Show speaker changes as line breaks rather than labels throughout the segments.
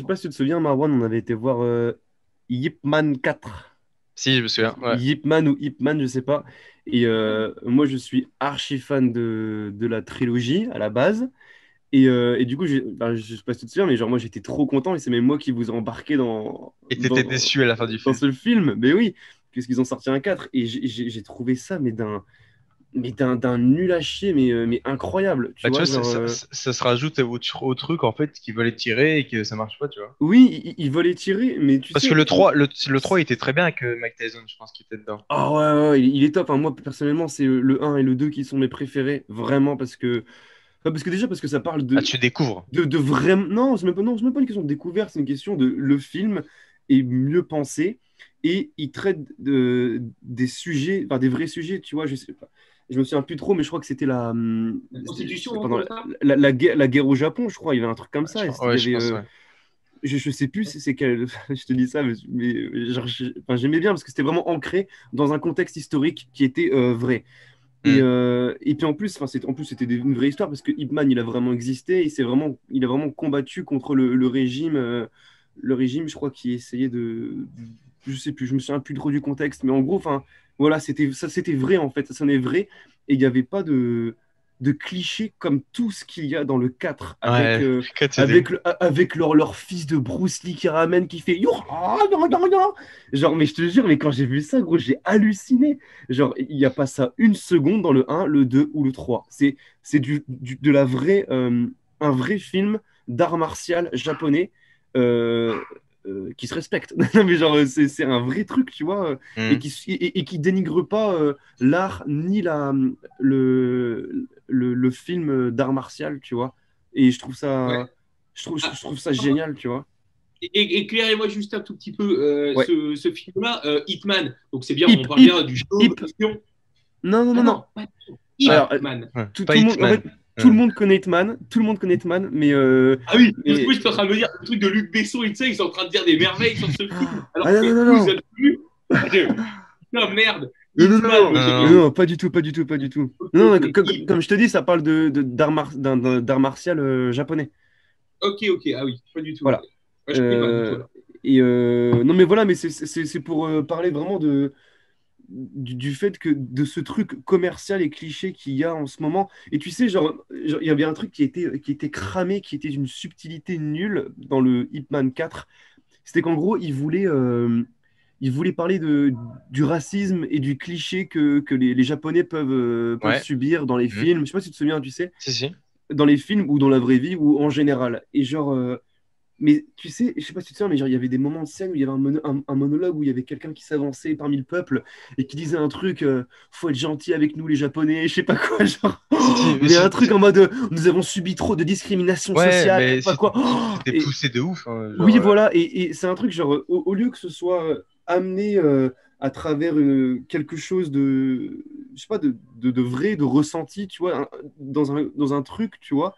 sais pas si tu te souviens, Marwan, on avait été voir Ip Man 4.
Si, je me souviens. Ouais.
Ip Man ou Ip Man, je sais pas. Et moi, je suis archi fan de la trilogie à la base. Et du coup, je sais pas si tu te souviens, mais genre, moi, j'étais trop content. Et c'est même moi qui vous ai embarqué
Et t'étais déçu à la fin du
dans
film.
ce film. Mais oui, puisqu'ils ont sorti un 4. Et j'ai trouvé ça, mais d'un nul à chier, mais incroyable. Tu
Bah, tu
vois,
vois,
genre.
ça se rajoute au truc, en fait, qu'ils veulent étirer et que ça marche pas, tu vois.
Oui, ils veulent les tirer, mais tu
Parce que
sais.
le 3 était très bien avec Mike Tyson, je pense, qui était dedans.
Ah ouais, ouais, ouais, il est top, hein. Moi, personnellement, c'est le un et le 2 qui sont mes préférés. Vraiment, parce que ça parle
Ah,
de,
tu découvres.
de vraiment. Non, c'est même pas une question de découverte, c'est une question de le film est mieux pensé et il traite des sujets, enfin des vrais sujets, tu vois. Je sais pas. Je me souviens plus trop, mais je crois que c'était
La
c'était
Constitution, non,
pendant
c'est
la,
pas ça?
la guerre au Japon, je crois. Il y avait un truc comme ça. Il y
Ouais, je
avait,
pense, ouais.
je sais plus si c'est quel. Je te dis ça, genre, enfin, j'aimais bien parce que c'était vraiment ancré dans un contexte historique qui était vrai. Et,
Hmm.
euh, et puis en plus, enfin, en plus c'était une vraie histoire parce que Ip Man, il a vraiment existé. Il a vraiment combattu contre le régime, je crois, qui essayait je sais plus, je me souviens plus trop du contexte, mais en gros, enfin, voilà, c'était vrai en fait, ça sonnait vrai. Et il n'y avait pas de clichés comme tout ce qu'il y a dans le 4 avec,
Ouais,
euh,
quand c'était ouf.
avec, le- avec leur fils de Bruce Lee qui ramène, qui fait Yo, ah, non, non, non. Genre, mais je te jure, mais quand j'ai vu ça, gros, j'ai halluciné. Genre, il n'y a pas ça une seconde dans le un, le 2 ou le 3. C'est de la vraie, un vrai film d'art martial japonais euh, qui se respecte. Non, mais genre, c'est un vrai truc, tu vois,
Hmm.
et qui dénigre pas l'art ni le film d'art martial, tu vois. Et je trouve
Ouais.
ça, je
Ah,
trouve ça génial, tu vois.
éclairez-moi juste un tout petit peu
Ouais.
ce film-là, Hitman. Donc c'est bien,
Hip,
on parle
hip,
bien du jeu
hip.
d'action.
Non, non, non,
Ah
non.
non, pas du tout.
Alors,
Hitman.
Ouais.
tout
Pas
le monde, en
Hitman.
fait, tout le
Ouais.
monde connaît Hitman, tout le monde connaît Hitman, mais,
Ah oui, parce que moi
mais...
j'étais en train de me dire le truc de Luc Besson, et tu sais, ils sont en train de dire des merveilles sur ce film,
Ah
alors
non,
que
non, non,
vous
non,
êtes plus. Putain, merde.
non, non, non,
Hitman,
non,
moi
Non,
non,
non.
non, pas du tout, pas du tout, pas du tout.
Ok,
Non, non,
ok.
comme je te dis, ça parle d'art martial japonais.
Ok, ok, ah oui, pas du tout. Ok.
Voilà.
Ouais, je connais pas du tout
Euh,
alors.
non, mais voilà, mais c'est pour parler vraiment du fait que de ce truc commercial et cliché qu'il y a en ce moment. Et tu sais, il y avait un truc qui était cramé, qui était d'une subtilité nulle dans le Ip Man 4. C'était qu'en gros, il voulait parler du racisme et du cliché que les Japonais peuvent
Ouais.
subir dans les
Hmm.
films. Je sais pas si tu te souviens, tu sais,
Si, si.
dans les films ou dans la vraie vie ou en général. Et genre, mais tu sais, je sais pas si tu te souviens, mais genre, il y avait des moments de scène où il y avait un monologue où il y avait quelqu'un qui s'avançait parmi le peuple et qui disait un truc, faut être gentil avec nous les Japonais, je sais pas quoi, genre,
Si, si.
mais un truc en mode, nous avons subi trop de discrimination
Ouais,
sociale, je sais
mais
pas quoi.
c'était
Et
poussé de ouf, hein, genre.
oui, voilà, et c'est un truc, genre, au lieu que ce soit amené à travers quelque chose je sais pas, de vrai, de ressenti, tu vois, dans un truc, tu vois,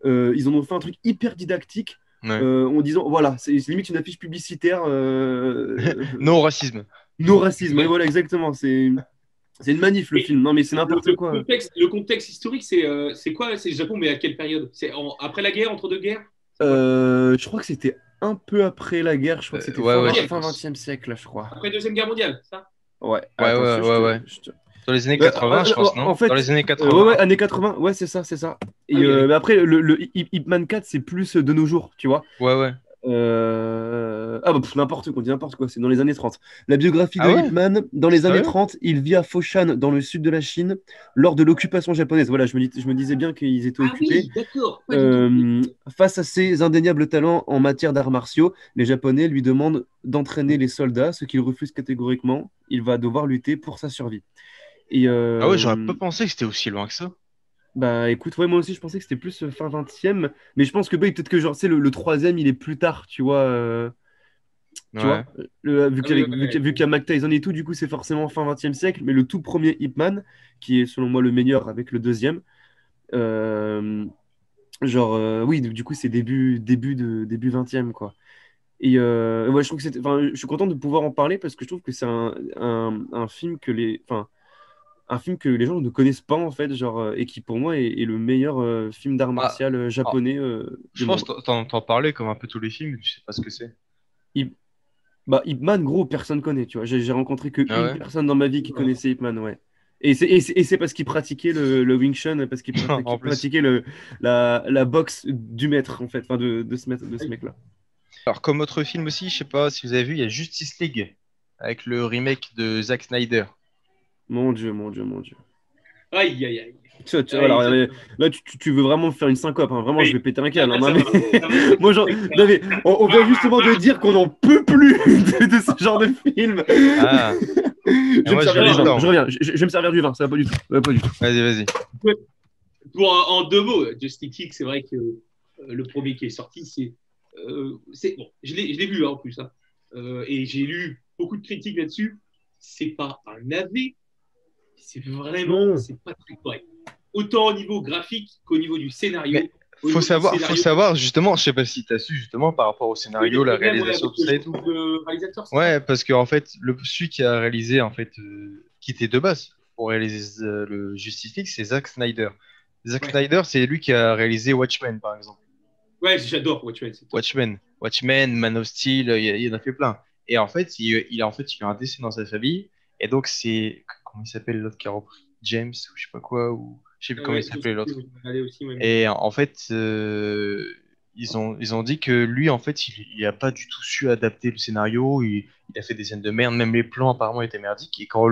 ils en ont fait un truc hyper didactique
Ouais.
en disant, voilà, c'est limite une affiche publicitaire,
Non au racisme.
no racisme, ouais, voilà, exactement, c'est une manif, le
Et
film, non, mais c'est n'importe quoi.
le contexte historique, c'est quoi? C'est le Japon, mais à quelle période? Après la guerre, entre deux guerres? C'est quoi?
Je crois que c'était un peu après la guerre, je crois que c'était
Ouais,
fin,
ouais,
20
je
Deuxième.
fin
pense.
20e siècle, là, je crois.
Après Deuxième Guerre mondiale, ça?
Ouais,
Ouais,
attends,
ouais, ouais, ouais. Dans les années 80, je pense,
En
non? Dans
fait,
les années
ouais,
80.
ouais, années 80, ouais, c'est ça, c'est ça.
Ah
Et
oui,
mais après, le Ip Man 4, c'est plus de nos jours, tu vois.
Ouais, ouais.
Ah bah, n'importe quoi, on dit n'importe quoi, c'est dans les années 30. La biographie de
Ah
Ip
ouais?
Man, dans les années
Sérieux?
30, il vit à Foshan, dans le sud de la Chine, lors de l'occupation japonaise. Voilà, je me disais bien qu'ils étaient
ah
occupés.
oui, d'accord, pas du tout.
Face à ses indéniables talents en matière d'arts martiaux, les Japonais lui demandent d'entraîner les soldats, ce qu'il refuse catégoriquement. Il va devoir lutter pour sa survie. Et
Ah ouais, j'aurais pas pensé que c'était aussi loin que ça.
bah écoute, ouais, moi aussi je pensais que c'était plus fin 20e, mais je pense que bah, peut-être que genre, c'est le troisième, il est plus tard, tu vois. Tu
Ouais.
vois, vu
Ah oui,
vu qu'il y a Mike Tyson et tout, du coup c'est forcément fin 20e siècle, mais le tout premier Ip Man, qui est selon moi le meilleur avec le deuxième, euh, genre, oui, du coup c'est début 20e, quoi. Et ouais, je trouve que enfin, je suis content de pouvoir en parler parce que je trouve que c'est un film que enfin, un film que les gens ne connaissent pas en fait, genre, et qui pour moi est le meilleur film d'art
Ah,
martial
ah,
japonais
je
du
pense
monde.
que t'en parlais comme un peu tous les films, mais tu sais pas ce que c'est.
Ip, bah, Ip Man, gros, personne connaît, tu vois. J'ai rencontré que
Ah
une
ouais?
personne dans ma vie qui connaissait Ip Man, ouais. Et c'est parce qu'il pratiquait le Wing Chun, parce qu'il
En plus.
pratiquait la boxe du maître, en fait, enfin de ce mec-là.
Alors, comme autre film aussi, je sais pas si vous avez vu, il y a Justice League, avec le remake de Zack Snyder.
Mon Dieu, mon Dieu, mon Dieu.
Aïe, aïe, aïe.
Voilà,
Aïe, ça,
là, tu veux vraiment me faire une syncope, hein. Vraiment, je
oui.
vais péter un
Là,
câble, hein.
là,
Non,
ça
mais...
va. Ça va être
Moi, non, mais on vient justement de dire qu'on n'en peut plus de ce genre de film.
Ah,
Je
et
vais me
moi je
servir
veux
du vin,
l'histoire,
je
moi.
reviens. Je vais me servir du vin, ça va pas du tout. Ça va pas du tout.
Vas-y, vas-y.
En 2 mots, Justice League, c'est vrai que le premier qui est sorti, bon, je l'ai vu hein, en plus, hein. Et j'ai lu beaucoup de critiques là-dessus. C'est pas un navet,
Non.
c'est pas très correct. Autant au niveau graphique qu'au niveau du scénario.
Mais
Au niveau du
faut
scénario,
savoir justement, je sais pas si tu as su justement par rapport au
il y a
scénario,
des
la
problèmes ouais,
réalisation,
avec
tout ça et tout.
le réalisateur, c'est ça?
Ouais, parce que en fait, celui qui a réalisé, en fait, qui était de base pour réaliser le Justice League, c'est Zack Snyder. Zack
Ouais,
Snyder, c'est lui qui a réalisé Watchmen, par exemple.
ouais j'adore Watchmen, c'est top.
Watchmen, Man of Steel, il en a fait plein. Et en fait, en fait, il a un décès dans sa famille. Et donc, comment il s'appelle l'autre qui a repris? James, ou je sais pas quoi, ou je sais plus comment il
Ouais, je
s'appelait
sais plus,
l'autre.
je vais regarder aussi, ouais, mais...
Et en fait, ils ont dit que lui, en fait, il a pas du tout su adapter le scénario. Il a fait des scènes de merde, même les plans apparemment étaient merdiques. Et quand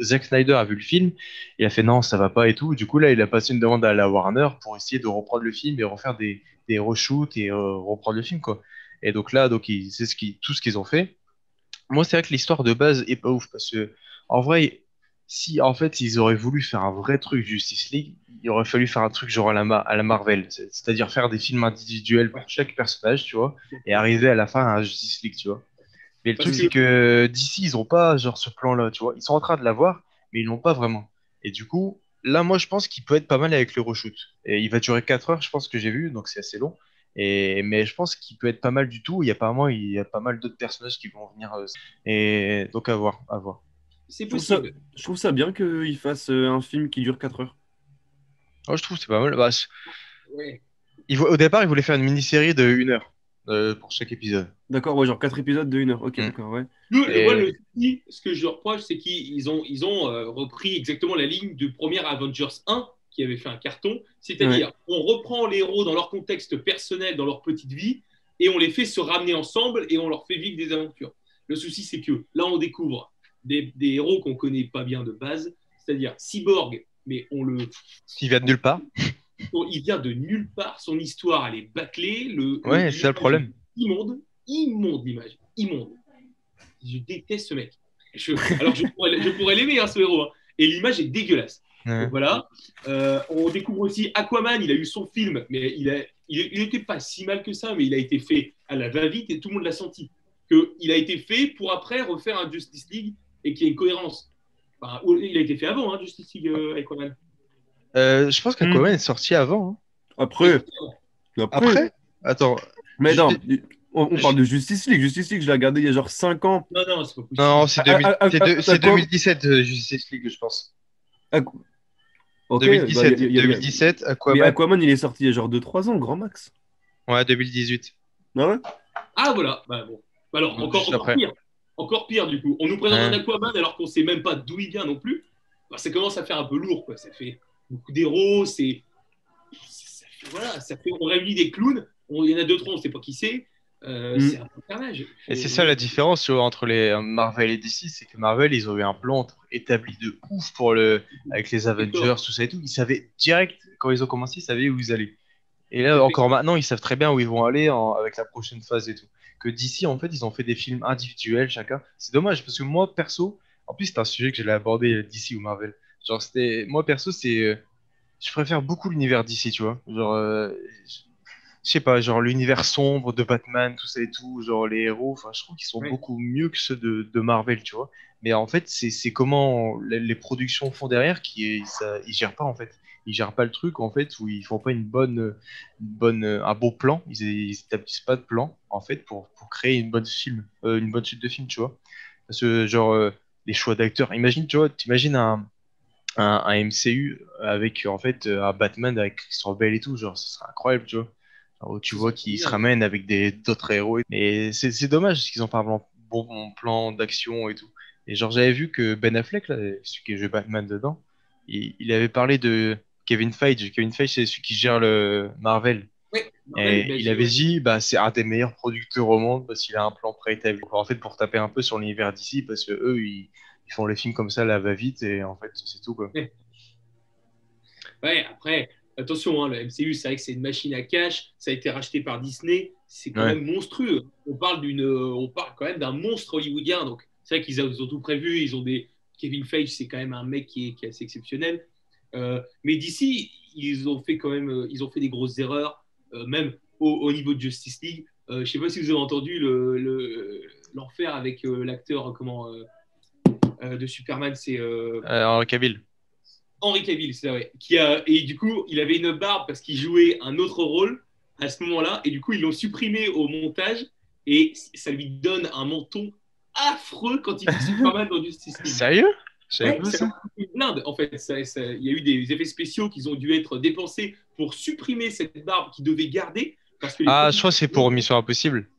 Zack Snyder a vu le film, il a fait non, ça va pas et tout. Du coup, là, il a passé une demande à la Warner pour essayer de reprendre le film et refaire des reshoots et reprendre le film, quoi. Et donc là, c'est tout ce qu'ils ont fait. Moi, c'est vrai que l'histoire de base est pas ouf parce que, en vrai, si en fait ils auraient voulu faire un vrai truc Justice League, il aurait fallu faire un truc genre à la Marvel, c'est-à-dire faire des films individuels pour
Ouais.
chaque personnage, tu vois, et arriver à la fin à un Justice League, tu vois. Mais le truc,
Parce
Mm.
que
c'est que d'ici, ils ont pas genre ce plan-là, tu vois. Ils sont en train de l'avoir, mais ils l'ont pas vraiment. Et du coup, là, moi, je pense qu'il peut être pas mal avec le reshoot. Et il va durer 4 heures, je pense que j'ai vu, donc c'est assez long. Mais je pense qu'il peut être pas mal du tout. Apparemment, il y a pas mal d'autres personnages qui vont venir. Et donc, à voir, à voir.
c'est
Je trouve ça,
possible.
je trouve ça bien qu'il fasse un film qui dure 4 heures.
Moi, je trouve que c'est pas mal. Bah,
Ouais.
au départ, ils voulaient faire une mini-série de 1 heure pour chaque épisode.
D'accord, ouais, genre 4 épisodes de 1 heure. Ok,
Mm.
d'accord, ouais.
Moi,
Et
le souci, ce que je leur reproche, c'est qu'ils ont repris exactement la ligne du premier Avengers 1 qui avait fait un carton.
Ouais.
C'est-à-dire, on reprend les héros dans leur contexte personnel, dans leur petite vie, et on les fait se ramener ensemble et on leur fait vivre des aventures. Le souci, c'est que là, on découvre des héros qu'on connaît pas bien de base, c'est-à-dire Cyborg, mais
qui vient de nulle part.
il vient de nulle part, son histoire, elle est bâclée,
Ouais, c'est ça le
l'image est
problème.
immonde l'image, immonde. Je déteste ce mec. Alors, je pourrais l'aimer, hein, ce héros. Hein. Et l'image est dégueulasse.
Ouais.
Donc voilà. On découvre aussi Aquaman. Il a eu son film, mais il n'était pas si mal que ça, mais il a été fait à la va-vite et tout le monde l'a senti. Il a été fait pour après refaire un Justice League et qu'il y ait une cohérence. Enfin, il a été fait avant, hein, Justice League Aquaman.
Je pense
Mm.
qu'Aquaman est sorti avant, hein.
Après,
Après? Attends.
mais
je-
non, on
je-
parle de Justice League. Justice League, je l'ai regardé il y a genre 5 ans.
Non, non, c'est pas
Non,
possible.
c'est 2000 c'est
Aquaman,
2017, Justice League, je pense.
ok, bah,
2017,
mais
Aquaman.
Aquaman, il est sorti il y a genre 2 3 ans, grand max.
Ouais, 2018.
Ah ouais?
Ah voilà. Bah, bon. Alors,
Donc
encore,
juste
encore
après.
pire. Encore pire, du coup. On nous présente un
Ouais.
Aquaman alors qu'on sait même pas d'où il vient non plus. Bah, ça commence à faire un peu lourd, quoi. Ça fait beaucoup d'héros, voilà, on réunit des clowns. Il y en a deux, trois, on sait pas qui c'est. C'est un peu carnage.
Et c'est ça la différence, tu vois, entre les Marvel et DC, c'est que Marvel, ils ont eu un plan établi de ouf avec les Avengers, tout ça et tout. Ils savaient direct, quand ils ont commencé, ils savaient où ils allaient. Et là, encore maintenant, ils savent très bien où ils vont aller avec la prochaine phase et tout. Que DC, en fait, ils ont fait des films individuels chacun. C'est dommage, parce que moi, perso, en plus, c'est un sujet que j'allais aborder DC ou Marvel. Genre, moi, perso, je préfère beaucoup l'univers DC, tu vois. Genre, je sais pas, genre l'univers sombre de Batman, tout ça et tout, genre les héros, enfin, je trouve qu'ils sont
Ouais.
beaucoup mieux que ceux de Marvel, tu vois. Mais en fait, c'est comment les productions font derrière ils gèrent pas, en fait. Ils gèrent pas le truc, en fait, où ils font pas un beau plan. Ils établissent pas de plan, en fait, pour créer une bonne suite de films, tu vois. Parce que, genre, les choix d'acteurs. Imagine, tu vois, t'imagines un MCU avec en fait un Batman avec Christian Bale et tout, genre ce serait incroyable, tu vois. Genre, où tu
Ce
vois
serait
qu'ils se
génial.
ramènent avec d'autres héros. Et c'est dommage parce qu'ils ont pas un bon plan d'action et tout. Et genre j'avais vu que Ben Affleck, là, celui qui joue Batman dedans, il avait parlé de Kevin Feige. Kevin Feige, c'est celui qui gère le Marvel.
Ouais, Marvel,
Et
bah,
il avait dit, bah, c'est un des meilleurs producteurs au monde parce qu'il a un plan préétabli. En fait, pour taper un peu sur l'univers d'ici, parce que eux, ils font les films comme ça, là, va-vite, et en fait, c'est tout, quoi.
ouais. Ouais, après, attention, hein, le MCU, c'est vrai que c'est une machine à cash, ça a été racheté par Disney, c'est quand
Ouais.
même monstrueux. On parle quand même d'un monstre hollywoodien, donc c'est vrai ils ont tout prévu, ils ont des. Kevin Feige, c'est quand même un mec qui est assez exceptionnel. Mais d'ici, ils ont fait quand même, ils ont fait des grosses erreurs, même au niveau de Justice League. Je ne sais pas si vous avez entendu l'enfer avec l'acteur de Superman, c'est
Henry Cavill.
Henry Cavill, c'est vrai. Et du coup, il avait une barbe parce qu'il jouait un autre rôle à ce moment-là. Et du coup, ils l'ont supprimé au montage. Et ça lui donne un menton affreux quand il fait Superman dans Justice League.
Sérieux? Je savais
Ouais,
pas
ça
ça.
leur a coûté une blinde, en fait. Il y a eu des effets spéciaux qui ont dû être dépensés pour supprimer cette barbe qu'ils devaient garder. Parce que les
Ah, je
producteurs.
crois que c'est pour Mission Impossible.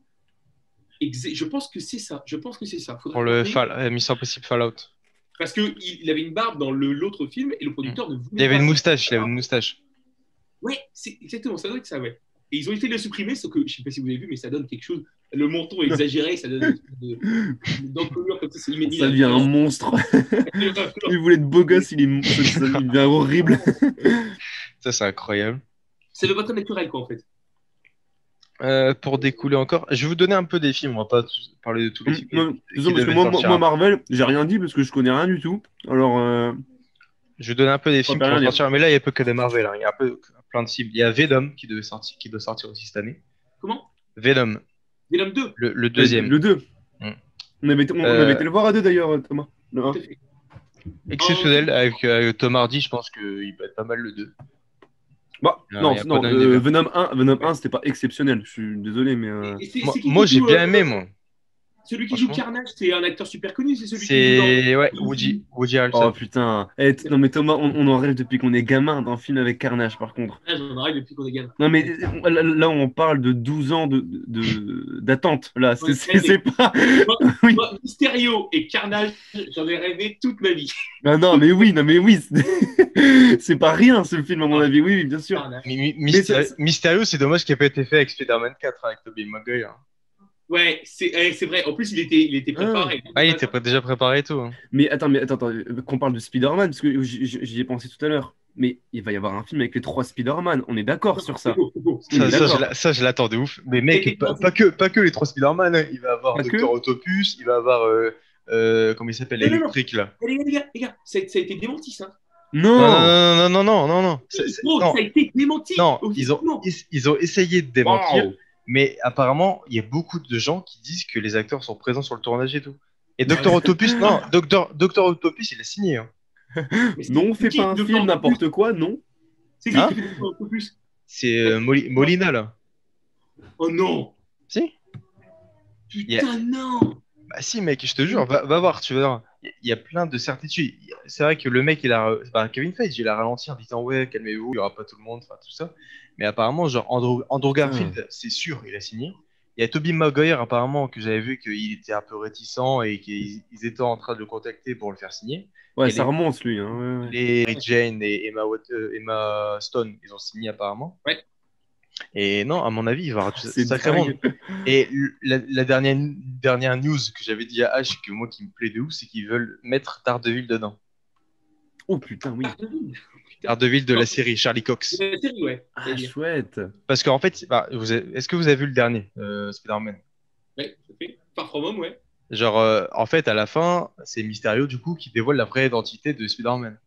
Je pense que c'est ça. Je pense que c'est ça. Faudrait
Pour le
regarder.
Mission Impossible Fallout.
Parce qu'il avait une barbe dans l'autre film et le
Hmm.
producteur ne
Il
voulait
avait
pas
une
ça.
moustache, il avait une moustache.
Ouais, c'est exactement, ça doit être ça, ouais. Et ils ont été le supprimer, sauf que je sais pas si vous avez vu, mais ça donne quelque chose. Le menton est exagéré, ça donne une espèce d'encolure comme ça, c'est
Ça devient un monstre. Il voulait être beau gosse, il devient horrible.
Ça, c'est incroyable.
Ça veut pas très naturel, quoi, en fait.
Pour découler encore, je vais vous donner un peu des films, on va pas parler de tous les films
Non, c'est ça,
qui
parce que
devaient
moi,
sortir
moi,
après.
Marvel, j'ai rien dit parce que je connais rien du tout. Alors,
Je vais donner un peu des
je
films
peux
qui vont
rien dire.
sortir, mais là, il n'y a pas que des Marvel, hein. Il y a un peu plein de films. Il y a Venom qui doit sortir aussi cette année.
Comment?
Venom,
Venom 2,
le deuxième.
Le 2.
Mm.
On avait été
Euh,
le voir à deux d'ailleurs, Thomas. Le
tout
1.
à fait.
exceptionnel avec Tom Hardy, je pense qu'il peut être pas mal le 2.
Bah,
Il
non,
n'y a pas
non,
d'un débat.
Venom 1, c'était pas exceptionnel. Je suis désolé, mais.
Et
Moi,
c'est qui
moi
qui
j'ai
joue
bien aimé, moi.
celui qui joue
Franchement.
Carnage, c'est un acteur super connu, c'est celui qui joue dans.
C'est ouais, Woody
Oh
Harrelson.
putain. Non, mais Thomas, on en rêve depuis qu'on est gamin d'un film avec Carnage, par contre.
Ah, j'en arrête depuis qu'on est gamin.
Non, mais là, on parle de 12 ans d'attente. Là,
J'en ai
c'est
rêvé.
pas.
Moi,
Oui.
moi, Mysterio et Carnage, j'en ai rêvé toute ma vie.
Ah non, mais oui, non, mais oui. C'est pas rien, ce film, à mon
Ah,
avis. Oui, oui, bien sûr.
Carnage.
Mais
Mysterio, c'est dommage qu'il n'ait pas été fait avec Spider-Man 4 avec Tobey Maguire.
Ouais, c'est vrai. En plus, il était
Ah.
préparé.
Ah, il était déjà préparé et tout, hein.
Mais attends, qu'on parle de Spider-Man, parce que j'y ai pensé tout à l'heure. Mais il va y avoir un film avec les trois Spider-Man. On est d'accord sur
C'est
ça.
beau, c'est beau.
On est d'accord.
Ça, je l'attends de ouf. Mais
Et-
mec,
et-
pas que les trois Spider-Man, hein. Il va avoir
Pas
Docteur
que.
Octopus, il va avoir comment il s'appelle,
Non, non, non.
électrique là.
Les gars, ça a été démenti, ça.
Non!
Non.
Gros,
Non,
ça a été démenti
non,
officiellement.
ils ont essayé de démentir,
Waouh!
mais apparemment, il y a beaucoup de gens qui disent que les acteurs sont présents sur le tournage et tout. Et
Ouais.
Docteur Octopus, non, Docteur Octopus, il a signé, hein.
Mais
Non,
c'est
fais
qui
pas un
le
film
Docteur
n'importe quoi, non?
C'est qui
Hein?
qui fait le Octopus?
C'est Molina là.
Oh non!
Si?
Putain, non!
Bah si mec, je te jure, va voir, tu vas voir. Il y a plein de certitudes. C'est vrai que le mec, Kevin Feige, il a ralenti en disant ouais, calmez-vous, il y aura pas tout le monde, enfin tout ça. Mais apparemment, genre Andrew Garfield, c'est sûr, il a signé. Il y a Tobey Maguire apparemment que j'avais vu qu'il était un peu réticent et qu'ils étaient en train de le contacter pour le faire signer.
Ouais,
Et
ça remonte, lui. Hein, ouais, ouais.
les Mary Jane et Emma Stone, ils ont signé apparemment.
Ouais.
Et non, à mon avis, il va y avoir
C'est
sacrément.
dingue.
Et la dernière news que j'avais dit à H, que moi qui me plaît de ouf, c'est qu'ils veulent mettre Daredevil dedans.
Oh putain, oui.
Daredevil. Putain.
Daredevil de la série, Charlie Cox.
C'est la série, ouais.
Ah, chouette.
Parce qu'en fait, bah, est-ce que vous avez vu le dernier, Spider-Man?
Ouais, ça fait. Far From Home, ouais.
Genre, en fait, à la fin, c'est Mysterio, du coup, qui dévoile la vraie identité de Spider-Man.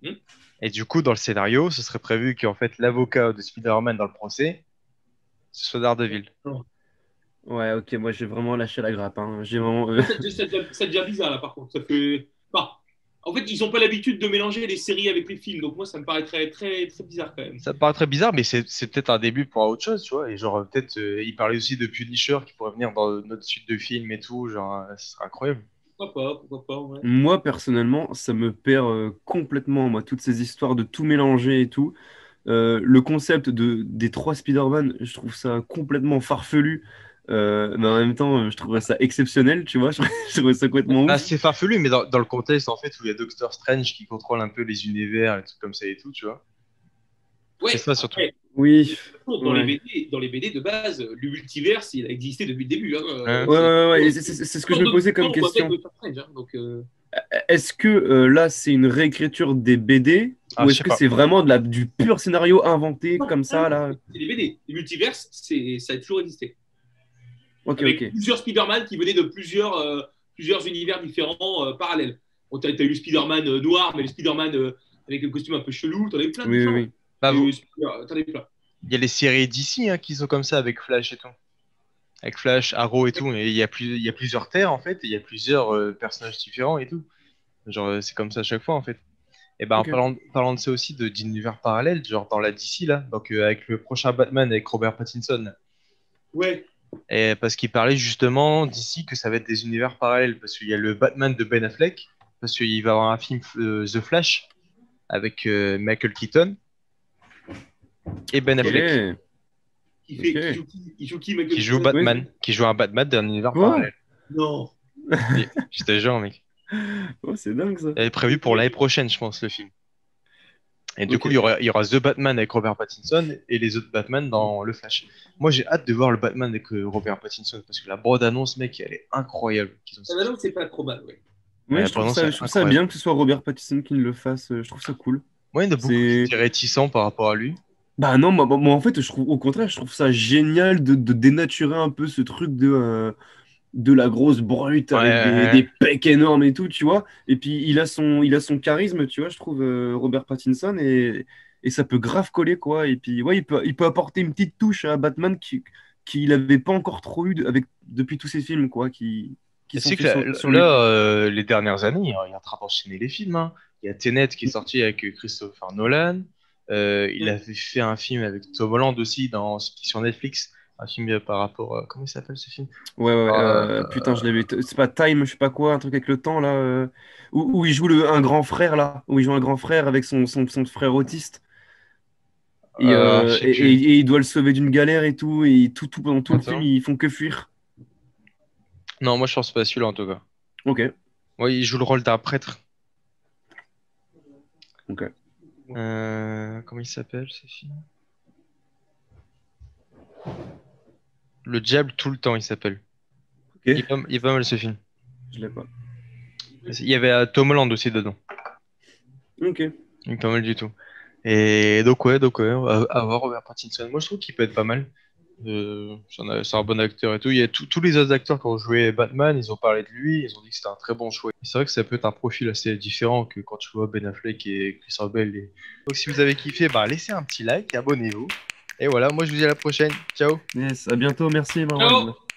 Hmm.
Et du coup, dans le scénario, ce serait prévu qu'en fait, l'avocat de Spider-Man dans le procès, ce soit Daredevil.
Ouais, ok, moi j'ai vraiment lâché la grappe. Hein. J'ai vraiment.
Ça devient bizarre, là, par contre. Ça fait. Enfin, en fait, ils n'ont pas l'habitude de mélanger les séries avec les films. Donc, moi, ça me paraît très, très, très bizarre, quand même.
Ça me paraît très bizarre, mais c'est peut-être un début pour autre chose, tu vois. Et genre, peut-être, il parlait aussi de Punisher qui pourrait venir dans notre suite de films et tout. Genre, ce serait incroyable.
pourquoi pas, ouais.
Moi, personnellement, ça me perd complètement, moi, toutes ces histoires de tout mélanger et tout. Le concept des trois Spider-Man, je trouve ça complètement farfelu. Mais en même temps, je trouverais ça exceptionnel, tu vois. Je trouverais ça complètement
Bah,
ouf.
c'est farfelu, mais dans le contexte en fait où il y a Doctor Strange qui contrôle un peu les univers et tout comme ça et tout, tu vois. C'est
Ouais,
ça surtout.
après,
Oui,
dans
ouais.
les BD de base, le multiverse, il a existé depuis le début. Hein,
Hein.
Ouais, ouais, ouais. Et c'est ce que je me posais comme
avec
question.
Doctor Strange, hein, donc,
Est-ce que là, c'est une réécriture des BD
Ah,
ou
je
est-ce
sais
que
pas.
c'est vraiment du pur scénario inventé
non,
comme ça, là?
c'est des BD. Le multiverse, ça a toujours existé.
Ok,
Avec
ok.
plusieurs Spider-Man qui venaient de plusieurs univers différents parallèles. Bon, t'as eu le Spider-Man noir, mais le Spider-Man avec le costume un peu chelou, t'en as eu plein de
Oui, oui,
différents.
oui.
Bah,
T'en as eu plein.
il y a les séries d'ici qui sont comme ça avec Flash et tout. Avec Flash, Arrow et tout. Et il y a plusieurs terres en fait, et il y a plusieurs personnages différents et tout. Genre, c'est comme ça à chaque fois en fait. Et ben, en
Ok.
parlant de ça aussi, d'univers parallèles, genre dans la DC là, donc avec le prochain Batman avec Robert Pattinson, là.
Ouais.
Et parce qu'il parlait justement d'ici que ça va être des univers parallèles, parce qu'il y a le Batman de Ben Affleck, parce qu'il va y avoir un film The Flash avec Michael Keaton et Ben Affleck
Ok. Ok.
Il joue qui, Michael Keaton?
Oui.
Qui joue un Batman d'un univers
Quoi?
parallèle.
Non.
Et je te jure, mec.
Oh, c'est dingue ça.
Il est prévu pour l'année prochaine, je pense, le film. Et du coup,
Ok.
il y aura The Batman avec Robert Pattinson et les autres Batman dans le Flash. Moi, j'ai hâte de voir le Batman avec Robert Pattinson parce que la bande-annonce, mec, elle est incroyable qu'ils ont
Ah, bah
sorti.
non, c'est pas trop mal, ouais.
Ouais,
Ouais,
la bande-annonce, elle
je
est
trouve ça
incroyable.
bien que ce soit Robert Pattinson qui le fasse. Je trouve ça cool.
Moi, il y en a beaucoup qui
C'est.
étaient réticents par rapport à lui.
Bah non, moi, en fait, je trouve, au contraire, je trouve ça génial de dénaturer un peu ce truc de la grosse brute
Ouais,
avec
ouais,
des pecs énormes et tout, tu vois. Et puis il a son charisme, tu vois, je trouve, Robert Pattinson, et ça peut grave coller, quoi. Et puis, ouais, il peut apporter une petite touche à Batman qu'il n'avait pas encore trop eu depuis tous ces films, quoi, qui
et
sont
c'est que
faits sur
là,
lui.
les dernières années, il est en train d'enchaîner les films, hein. Il y a Tenet qui est sorti avec Christopher Nolan. Il avait fait un film avec Tom Holland aussi sur Netflix. Un film par rapport. Comment il s'appelle ce film?
Ouais, ouais,
Euh,
putain, je l'avais. C'est pas Time, je sais pas quoi, un truc avec le temps, là, où il joue un grand frère, là, où il joue un grand frère avec son frère autiste.
je sais plus.
Et il doit le sauver d'une galère et tout, et pendant tout le film,
Attends.
ils font que fuir.
Non, moi je pense pas à celui-là en tout cas.
Ok,
Ouais, il joue le rôle d'un prêtre.
ok,
Comment il s'appelle ce film? Le diable tout le temps, il s'appelle.
ok,
Il est pas mal ce film.
je l'ai pas.
Il y avait Tom Holland aussi dedans.
Ok,
Il est pas mal du tout. Et donc ouais, à voir Robert Pattinson. Moi je trouve qu'il peut être pas mal. C'est un bon acteur et tout. Il y a tous les autres acteurs qui ont joué Batman, ils ont parlé de lui, ils ont dit que c'était un très bon choix. Et c'est vrai que ça peut être un profil assez différent que quand tu vois Ben Affleck et Christian Bale. Donc si vous avez kiffé, bah laissez un petit like, abonnez-vous. Et voilà, moi je vous dis à la prochaine. Ciao!
yes, à bientôt, merci, Marwan.
Ciao.